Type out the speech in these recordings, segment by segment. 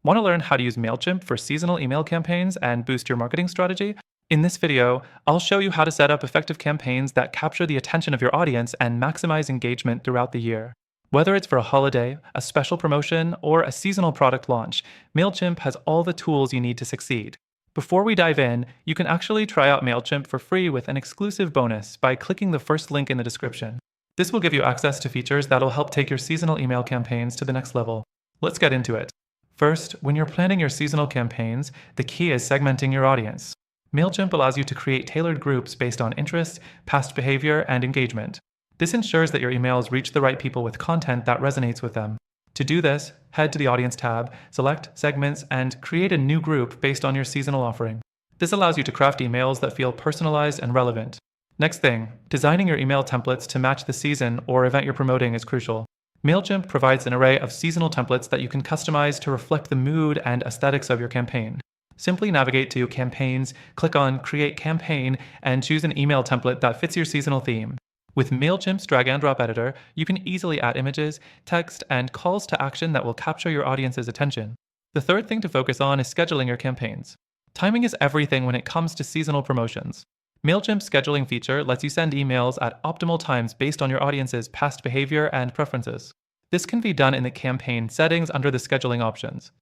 Want to learn how to use Mailchimp for seasonal email campaigns and boost your marketing strategy? In this video, I'll show you how to set up effective campaigns that capture the attention of your audience and maximize engagement throughout the year. Whether it's for a holiday, a special promotion, or a seasonal product launch, Mailchimp has all the tools you need to succeed. Before we dive in, you can actually try out Mailchimp for free with an exclusive bonus by clicking the first link in the description. This will give you access to features that'll help take your seasonal email campaigns to the next level. Let's get into it. First, when you're planning your seasonal campaigns, the key is segmenting your audience. Mailchimp allows you to create tailored groups based on interest, past behavior, and engagement. This ensures that your emails reach the right people with content that resonates with them. To do this, head to the Audience tab, select Segments, and create a new group based on your seasonal offering. This allows you to craft emails that feel personalized and relevant. Next thing, designing your email templates to match the season or event you're promoting is crucial. Mailchimp provides an array of seasonal templates that you can customize to reflect the mood and aesthetics of your campaign. Simply navigate to Campaigns, click on Create Campaign, and choose an email template that fits your seasonal theme. With Mailchimp's drag-and-drop editor, you can easily add images, text, and calls to action that will capture your audience's attention. The third thing to focus on is scheduling your campaigns. Timing is everything when it comes to seasonal promotions. Mailchimp's scheduling feature lets you send emails at optimal times based on your audience's past behavior and preferences. This can be done in the campaign settings under the scheduling options.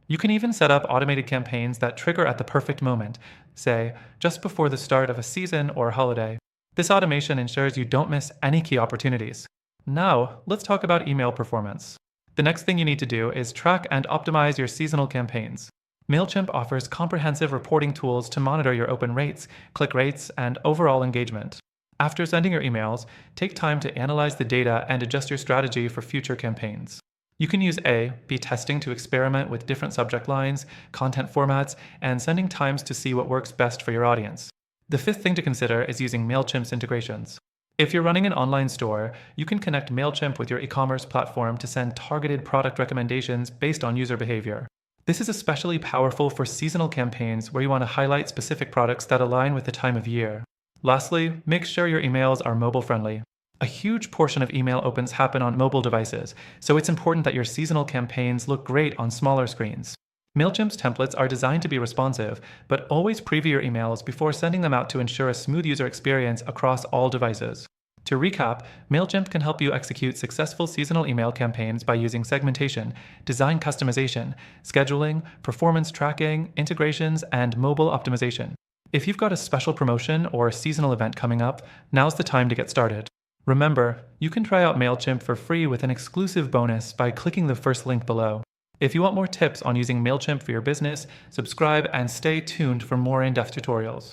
You can even set up automated campaigns that trigger at the perfect moment, say, just before the start of a season or holiday. This automation ensures you don't miss any key opportunities. Now, let's talk about email performance. The next thing you need to do is track and optimize your seasonal campaigns. Mailchimp offers comprehensive reporting tools to monitor your open rates, click rates, and overall engagement. After sending your emails, take time to analyze the data and adjust your strategy for future campaigns. You can use A/B testing to experiment with different subject lines, content formats, and sending times to see what works best for your audience. The fifth thing to consider is using Mailchimp's integrations. If you're running an online store, you can connect Mailchimp with your e-commerce platform to send targeted product recommendations based on user behavior. This is especially powerful for seasonal campaigns where you want to highlight specific products that align with the time of year. Lastly, make sure your emails are mobile-friendly. A huge portion of email opens happen on mobile devices, so it's important that your seasonal campaigns look great on smaller screens. Mailchimp's templates are designed to be responsive, but always preview your emails before sending them out to ensure a smooth user experience across all devices. To recap, Mailchimp can help you execute successful seasonal email campaigns by using segmentation, design customization, scheduling, performance tracking, integrations, and mobile optimization. If you've got a special promotion or a seasonal event coming up, now's the time to get started. Remember, you can try out Mailchimp for free with an exclusive bonus by clicking the first link below. If you want more tips on using Mailchimp for your business, subscribe and stay tuned for more in-depth tutorials.